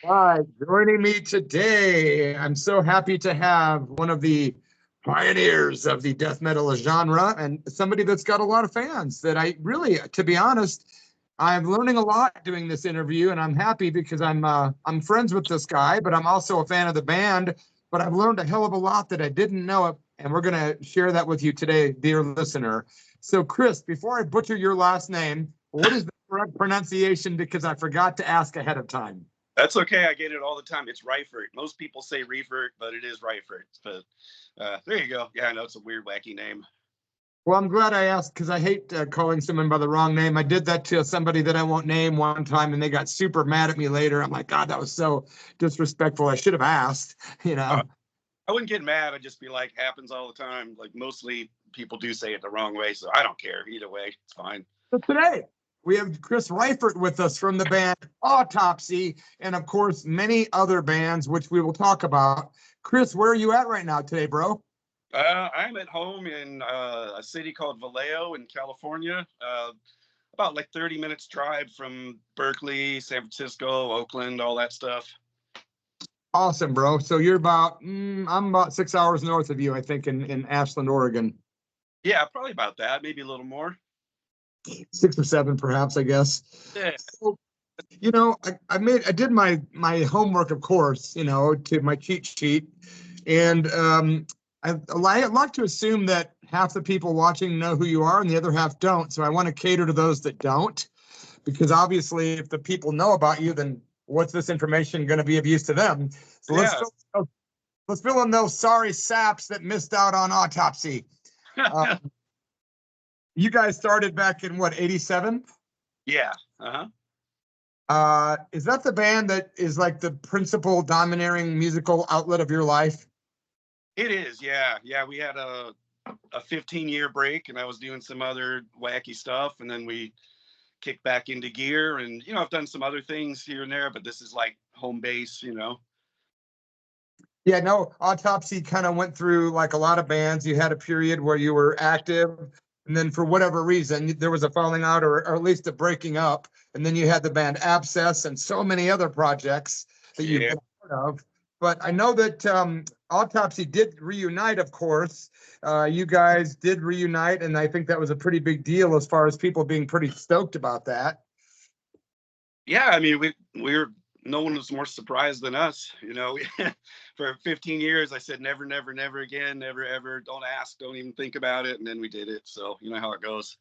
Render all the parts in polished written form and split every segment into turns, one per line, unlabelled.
Hi, joining me today, I'm so happy to have one of the pioneers of the death metal genre and somebody that's got a lot of fans that I really, to be honest, I'm learning a lot doing this interview, and I'm happy because I'm friends with this guy, but I'm also a fan of the band. But I've learned a hell of a lot that I didn't know, and we're going to share that with you today, dear listener. So, Chris, before I butcher your last name, what is the correct pronunciation? Because I forgot to ask ahead of time.
That's okay. I get it all the time. It's Reifert. Most people say Reifert, but it is Reifert. But there you go. Yeah, I know it's a weird, wacky name.
Well, I'm glad I asked because I hate calling someone by the wrong name. I did that to somebody that I won't name one time, and they got super mad at me later. I'm like, God, that was so disrespectful. I should have asked, you know.
I wouldn't get mad. I'd just be like, happens all the time. Like, mostly people do say it the wrong way, so I don't care. Either way, it's fine.
So today, we have Chris Reifert with us from the band Autopsy, and of course, many other bands, which we will talk about. Chris, where are you at right now today, bro?
I'm at home in a city called Vallejo in California. About like 30 minutes drive from Berkeley, San Francisco, Oakland, all that stuff.
Awesome, bro. So you're about, I'm about 6 hours north of you, I think, in Ashland, Oregon.
Yeah, probably about that. Maybe a little more.
6 or 7, perhaps, I guess.
Yeah.
So, you know, I did my homework, of course, you know, to my cheat sheet. And I like to assume that half the people watching know who you are and the other half don't. So I want to cater to those that don't, because obviously if the people know about you, then what's this information going to be of use to them? So let's fill in those sorry saps that missed out on Autopsy. You guys started back in what, 87?
Yeah.
Is that the band that is like the principal domineering musical outlet of your life?
It is, yeah. Yeah, we had a 15-year break, and I was doing some other wacky stuff, and then we kicked back into gear, and, you know, I've done some other things here and there, but this is like home base, you know.
Yeah, no, Autopsy kind of went through like a lot of bands. You had a period where you were active, and then for whatever reason, there was a falling out or at least a breaking up. And then you had the band Abscess and so many other projects that you've been part of. But I know that Autopsy did reunite, of course. You guys did reunite, and I think that was a pretty big deal as far as people being pretty stoked about that.
Yeah, I mean, we're no one was more surprised than us, you know. For 15 years, I said never, never, never again, never, ever. Don't ask, don't even think about it, and then we did it. So you know how it goes.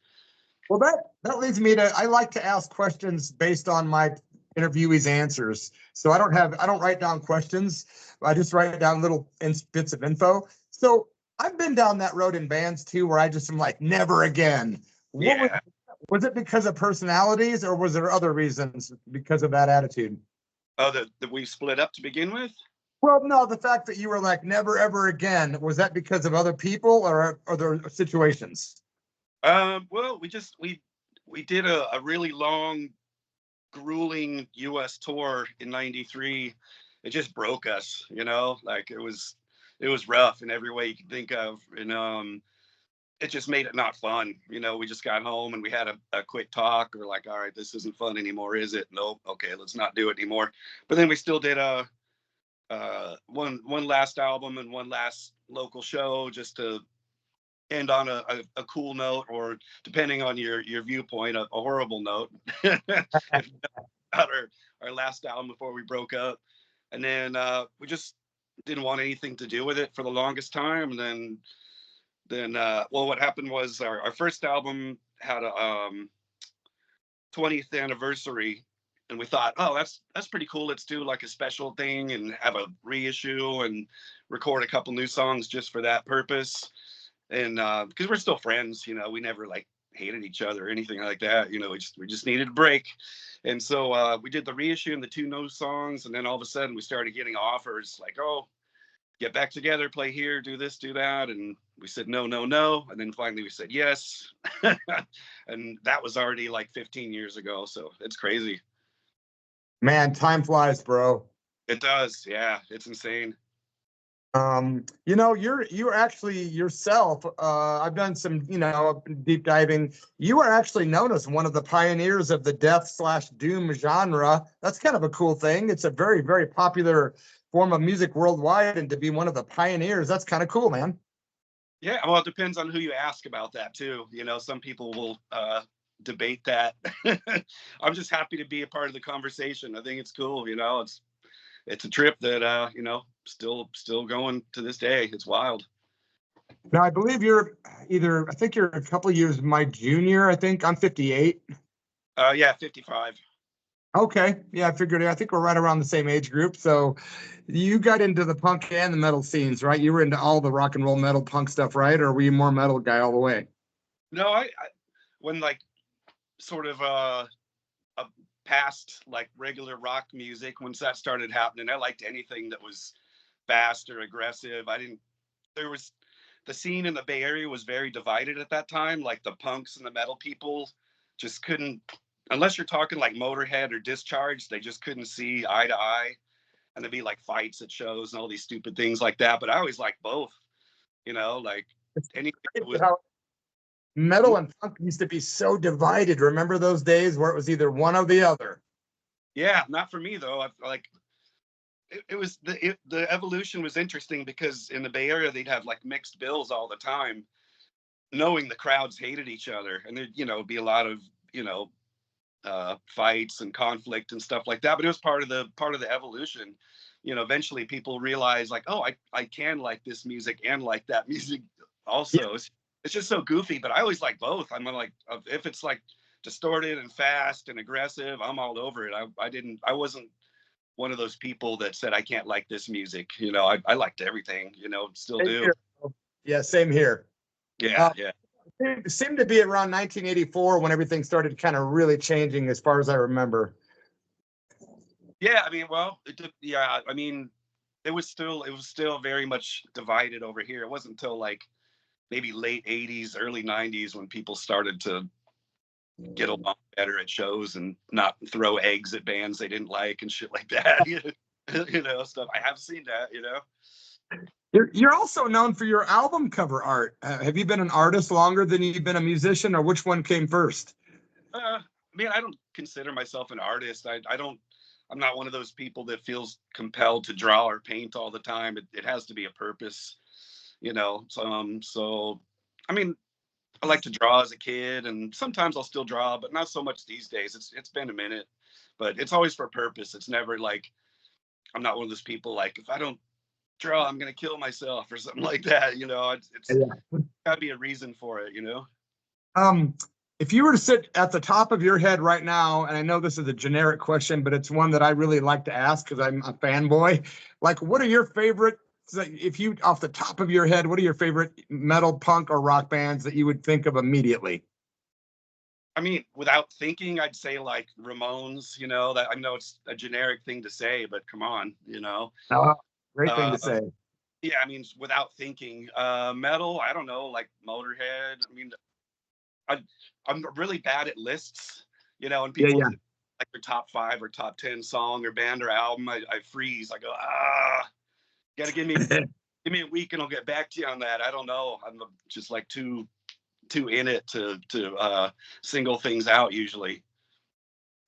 Well, that leads me to, I like to ask questions based on my interviewees' answers. So I don't write down questions. I just write down little bits of info. So I've been down that road in bands too, where I just am like, never again. Was it because of personalities, or was there other reasons because of that attitude?
Oh, that we split up to begin with?
Well, no, the fact that you were like, never, ever again, was that because of other people or other situations?
Well, we did a really long, grueling US tour in '93. It just broke us, you know, like it was rough in every way you could think of. And it just made it not fun. You know, we just got home and we had a quick talk. We're like, all right, this isn't fun anymore, is it? Nope. Okay, let's not do it anymore. But then we still did one last album and one last local show just to end on a cool note, or depending on your viewpoint, a horrible note. our last album before we broke up. And then we just didn't want anything to do with it for the longest time. And then well, what happened was our first album had a 20th anniversary, and we thought, oh, that's pretty cool. Let's do like a special thing and have a reissue and record a couple new songs just for that purpose. And because we're still friends, you know, we never like hated each other or anything like that. You know, we just needed a break. And so we did the reissue and the 2 new songs, and then all of a sudden we started getting offers like, oh, get back together, play here, do this, do that. And we said no. And then finally we said yes. And that was already like 15 years ago. So it's crazy.
Man, time flies, bro.
It does. Yeah, it's insane.
You're actually yourself. I've done some, deep diving. You are actually known as one of the pioneers of the death/doom genre. That's kind of a cool thing. It's a very, very popular form of music worldwide, and to be one of the pioneers, that's kind of cool, man.
Yeah, well, it depends on who you ask about that too. Some people will debate that. I'm just happy to be a part of the conversation. I think it's cool. It's a trip that still going to this day. It's wild.
Now, I believe I think you're a couple of years my junior. I think I'm 58.
Yeah, 55.
Okay. Yeah, I think we're right around the same age group. So you got into the punk and the metal scenes, right? You were into all the rock and roll metal punk stuff, right? Or were you more metal guy all the way?
No, I when like sort of a past like regular rock music, once that started happening, I liked anything that was fast or aggressive. There was the scene in the Bay Area was very divided at that time. Like the punks and the metal people just couldn't, unless you're talking like Motorhead or Discharge, they just couldn't see eye to eye. And there'd be like fights at shows and all these stupid things like that. But I always liked both, like anything that was.
Metal and punk used to be so divided. Remember those days where it was either one or the other?
Yeah, not for me though. It was the evolution was interesting because in the Bay Area they'd have like mixed bills all the time, knowing the crowds hated each other, and there'd be a lot of fights and conflict and stuff like that. But it was part of the evolution. Eventually people realize like, oh, I can like this music and like that music also. Yeah. It's just so goofy, but I always like both. I'm like, if it's like distorted and fast and aggressive, I'm all over it. I wasn't one of those people that said I can't like this music. I liked everything, still
Same
do.
Here. Yeah, same here.
Yeah, yeah.
It seemed to be around 1984 when everything started kind of really changing, as far as I remember.
Yeah, I mean, well, it was still very much divided over here. It wasn't until like maybe late 80s, early 90s when people started to get along better at shows and not throw eggs at bands they didn't like and shit like that. Stuff. I have seen that,
You're also known for your album cover art. Have you been an artist longer than you've been a musician, or which one came first?
I don't consider myself an artist. I'm not one of those people that feels compelled to draw or paint all the time. It has to be a purpose, So, I like to draw as a kid, and sometimes I'll still draw, but not so much these days. It's been a minute, but it's always for a purpose. It's never like, I'm not one of those people like, if I don't draw, I'm gonna kill myself or something like that. It's gotta be a reason for it.
If you were to sit at the top of your head right now, and I know this is a generic question, but it's one that I really like to ask because I'm a fanboy. Like, what are your favorite? If you, off the top of your head, what are your favorite metal, punk, or rock bands that you would think of immediately?
Without thinking, I'd say like Ramones. That I know it's a generic thing to say, but come on,
Oh, great thing to say.
Yeah, without thinking, metal. I don't know, like Motorhead. I'm really bad at lists, and people like their top 5 or top 10 song or band or album. I freeze. I go, gotta give me a week and I'll get back to you on that. I don't know. I'm just like too in it to single things out usually.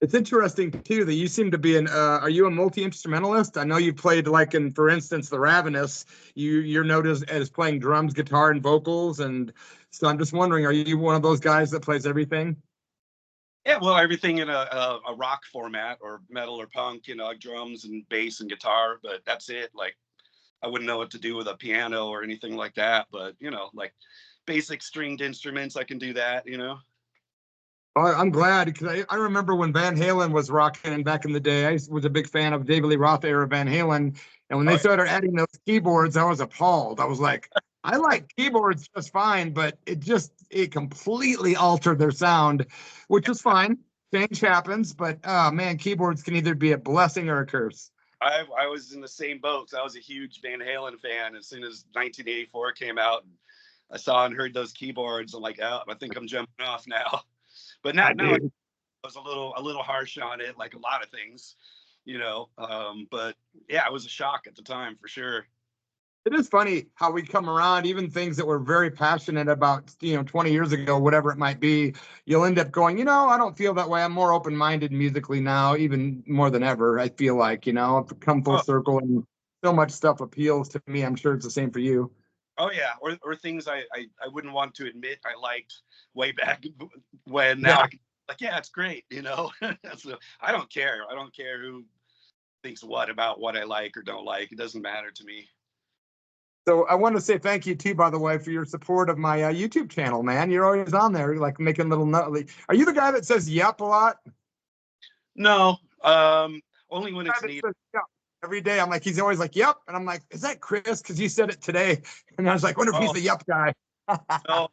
It's interesting too that you seem to be are you a multi-instrumentalist? I know you played like in, for instance, the Ravenous. You're noticed as playing drums, guitar, and vocals, and so I'm just wondering, are you one of those guys that plays everything?
Yeah, well, everything in a rock format or metal or punk, like drums and bass and guitar, but that's it. Like, I wouldn't know what to do with a piano or anything like that, but like basic stringed instruments, I can do that.
I'm glad, because I remember when Van Halen was rocking back in the day. I was a big fan of David Lee Roth era Van Halen, and when they started adding those keyboards, I was appalled. I was like, I like keyboards just fine, but it completely altered their sound, which is fine. Change happens, but man, keyboards can either be a blessing or a curse.
I was in the same boat. So I was a huge Van Halen fan. As soon as 1984 came out, I saw and heard those keyboards. I'm like, oh, I think I'm jumping off now. But now I was a little harsh on it, like a lot of things, but yeah, it was a shock at the time for sure.
It is funny how we come around, even things that we're very passionate about, 20 years ago, whatever it might be, you'll end up going, I don't feel that way. I'm more open-minded musically now, even more than ever. I feel like, I've come full
Oh,
circle and so much stuff appeals to me. I'm sure it's the same for you.
oh yeah, or things I wouldn't want to admit I liked way back when. Now
Yeah.
I can, like, yeah, it's great, So I don't care. I don't care who thinks what about what I like or don't like. It doesn't matter to me.
So I want to say thank you too, by the way, for your support of my YouTube channel, man. You're always on there, like making little Are you the guy that says "yep" a lot?
No, only when it's needed.
Yep. Every day, I'm like, he's always like, "Yep," and I'm like, "Is that Chris?" Because you said it today, and I was like, "Wonder if he's
Oh,
the "yep" guy."
no,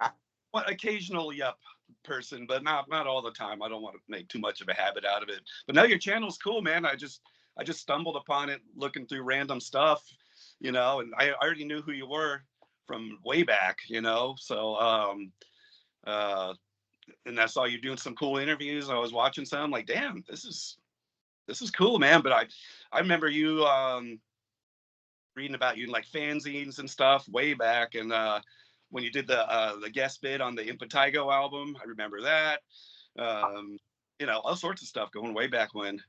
what occasional yep person, but not all the time. I don't want to make too much of a habit out of it. But no, your channel's cool, man. I just stumbled upon it looking through random stuff, and I already knew who you were from way back, So and I saw you doing some cool interviews. I was watching some, like, damn, this is cool, man. But I remember you reading about you in like fanzines and stuff way back, and when you did the guest bit on the Impetigo album, I remember that. All sorts of stuff going way back when.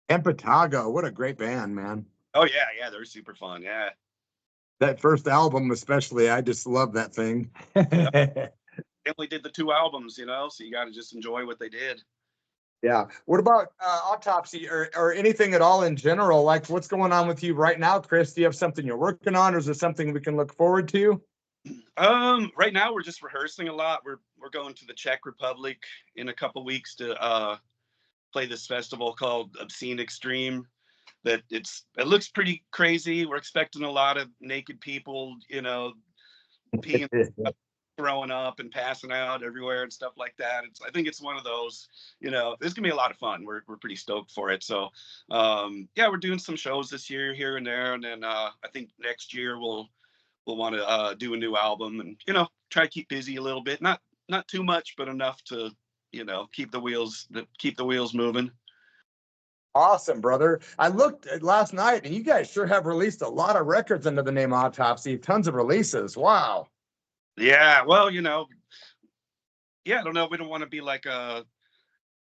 Empatago, what a great band, man.
Oh yeah, yeah, they're super fun. Yeah.
That first album, especially, I just love that thing.
They only did the 2 albums, so you got to just enjoy what they did.
Yeah. What about Autopsy or anything at all in general? Like, what's going on with you right now, Chris? Do you have something you're working on, or is there something we can look forward to?
Right now we're just rehearsing a lot. We're going to the Czech Republic in a couple weeks to play this festival called Obscene Extreme. It looks pretty crazy. We're expecting a lot of naked people, peeing, throwing up and passing out everywhere and stuff like that. I think it's one of those, it's gonna be a lot of fun. We're pretty stoked for it. So yeah, we're doing some shows this year here and there, and then I think next year we'll want to do a new album and try to keep busy a little bit. Not too much, but enough to keep the wheels moving.
Awesome, brother. I looked at last night, and you guys sure have released a lot of records under the name Autopsy. Tons of releases. Wow.
Yeah, well, yeah, I don't know. We don't want to be like a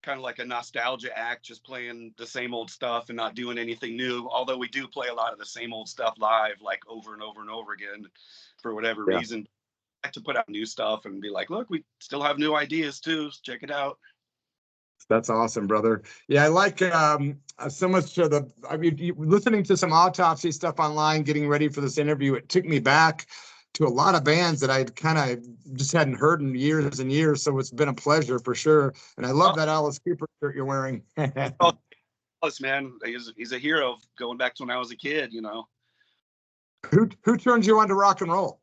kind of like a nostalgia act, just playing the same old stuff and not doing anything new. Although we do play a lot of the same old stuff live, like over and over and over again, for whatever reason. I like to put out new stuff and be like, look, we still have new ideas too. So check it out.
That's awesome, brother. Yeah, I like so much to listening to some Autopsy stuff online, getting ready for this interview. It took me back to a lot of bands that I'd kind of just hadn't heard in years and years. So it's been a pleasure for sure. And I love that Alice Cooper shirt you're wearing.
Alice, man, he's a hero going back to when I was a kid,
Who turned you on to rock and roll?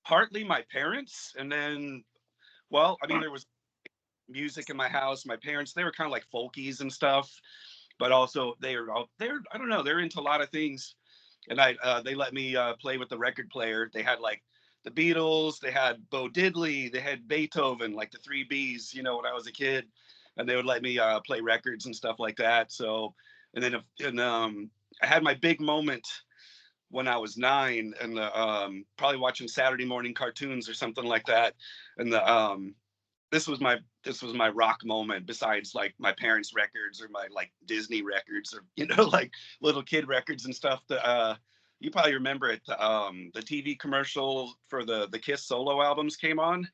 Partly my parents, and then, well, I mean, there was music in my house. My parents, they were kind of like folkies and stuff, but also they're I don't know, they're into a lot of things. And they let me play with the record player. They had like the Beatles, they had Bo Diddley, they had Beethoven, like the 3 Bs, when I was a kid, and they would let me play records and stuff like that. So, and then I had my big moment when I was 9, and probably watching Saturday morning cartoons or something like that. And this was my rock moment, besides like my parents' records or my like Disney records, or like little kid records and stuff. That you probably remember it. The TV commercial for the Kiss solo albums came on.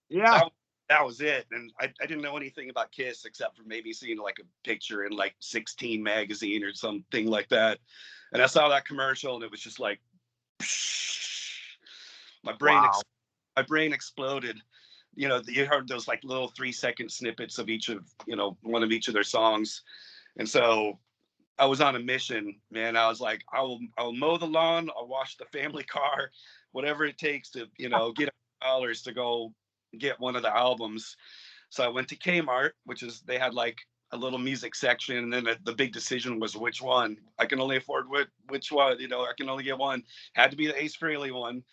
Yeah.
That was it. And I didn't know anything about Kiss except for maybe seeing like a picture in like 16 magazine or something like that. And I saw that commercial, and it was just like, my brain exploded. You heard those like little 3-second snippets of each of, one of each of their songs. And so I was on a mission, man. I was like, I'll mow the lawn, I'll wash the family car, whatever it takes to, get $100 to go get one of the albums. So I went to Kmart, they had like a little music section, and then the big decision was which one. I can only afford which one, I can only get one. Had to be the Ace Frehley one.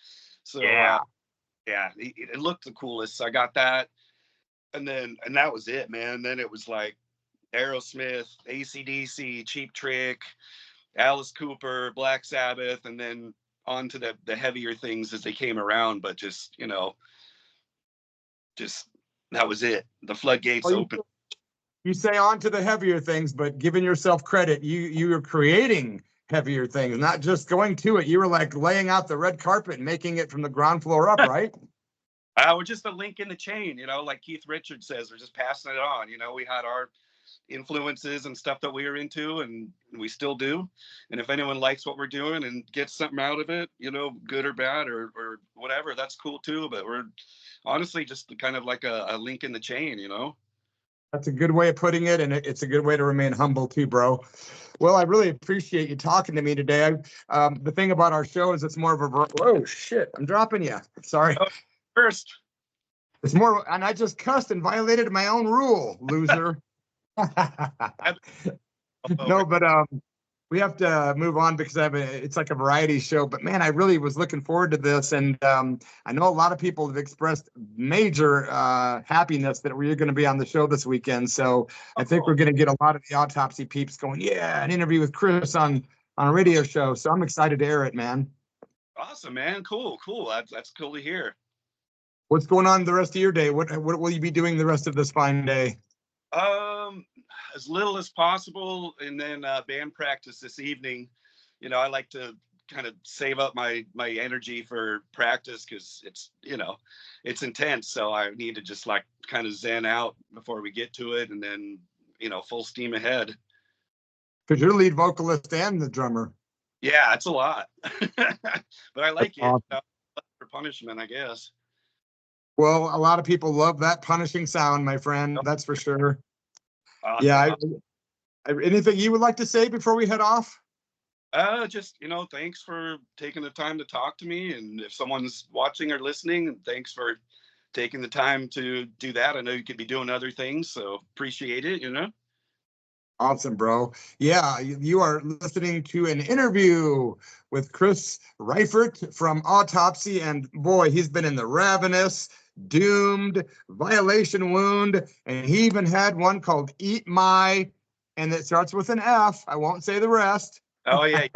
So yeah, it looked the coolest. So I got that, and that was it, man. Then it was like Aerosmith, AC/DC, Cheap Trick, Alice Cooper, Black Sabbath, and then on to the heavier things as they came around. But just, you know, just that was it. The floodgates opened.
You say on to the heavier things, but giving yourself credit, you were creating heavier things, not just going to it. You were like laying out the red carpet and making it from the ground floor up, right?
We're just a link in the chain, you know, like Keith Richards says, we're just passing it on. You know, we had our influences and stuff that we were into, and we still do. And if anyone likes what we're doing and gets something out of it, you know, good or bad or whatever, that's cool too. But we're honestly just kind of like a link in the chain, you know?
That's a good way of putting it, and it's a good way to remain humble too, bro. Well, I really appreciate you talking to me today. The thing about our show is it's more of a, oh shit, I'm dropping you. Sorry.
Oh, first.
It's more, and I just cussed and violated my own rule, loser. No, but we have to move on because it's like a variety show. But man, I really was looking forward to this, and I know a lot of people have expressed major happiness that we're going to be on the show this weekend. So I think we're going to get a lot of the Autopsy peeps going, yeah, an interview with Chris on a radio show. So I'm excited to air it, man.
Awesome, man. Cool. That's cool to hear.
What's going on the rest of your day? What will you be doing the rest of this fine day?
As little as possible, and then band practice this evening. You know, I like to kind of save up my energy for practice because it's, you know, it's intense. So I need to just like kind of zen out before we get to it, and then, you know, full steam ahead.
Because you're lead vocalist and the drummer.
Yeah, it's a lot, but I like
That's awesome.
it. You know, for punishment, I guess.
Well, a lot of people love that punishing sound, my friend. That's for sure. Yeah. Anything you would like to say before we head off?
Just, you know, thanks for taking the time to talk to me. And if someone's watching or listening, thanks for taking the time to do that. I know you could be doing other things, so appreciate it, you know?
Awesome, bro. Yeah, you are listening to an interview with Chris Reifert from Autopsy. And boy, he's been in the Ravenous, Doomed, Violation Wound, and he even had one called Eat My, and it starts with an F. I won't say the rest.
Oh, yeah.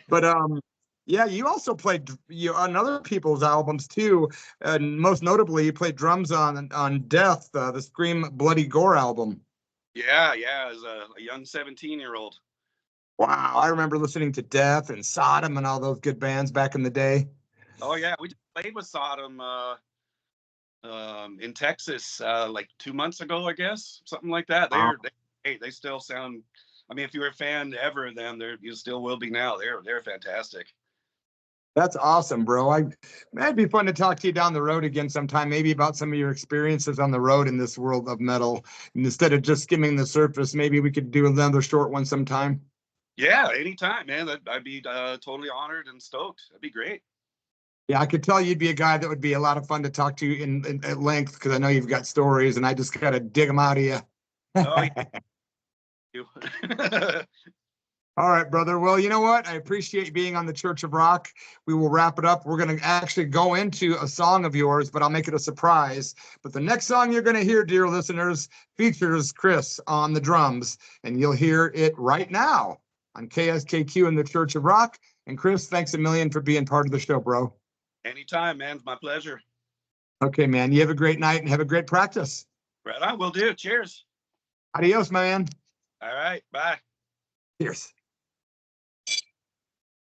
But yeah, you also played on other people's albums too, and most notably, you played drums on Death, the Scream Bloody Gore album.
Yeah, as a young 17-year-old.
Wow, I remember listening to Death and Sodom and all those good bands back in the day.
Oh yeah, we just played with Sodom in Texas like 2 months ago, I guess, something like that. They still sound. I mean, if you were a fan ever of them, you still will be now. They're fantastic.
That's awesome, bro. It'd be fun to talk to you down the road again sometime, maybe about some of your experiences on the road in this world of metal. And instead of just skimming the surface, maybe we could do another short one sometime.
Yeah, anytime, man. I'd be totally honored and stoked. That'd be great.
Yeah, I could tell you'd be a guy that would be a lot of fun to talk to in at length, because I know you've got stories, and I just got to dig them out of you.
Oh, yeah.
All right, brother. Well, you know what? I appreciate being on the Church of Rock. We will wrap it up. We're going to actually go into a song of yours, but I'll make it a surprise. But the next song you're going to hear, dear listeners, features Chris on the drums, and you'll hear it right now on KSKQ in the Church of Rock. And Chris, thanks a million for being part of the show, bro.
Anytime, man. It's my pleasure.
Okay, man. You have a great night and have a great practice.
Right on. Will do. Cheers.
Adios, my man.
All right. Bye.
Cheers.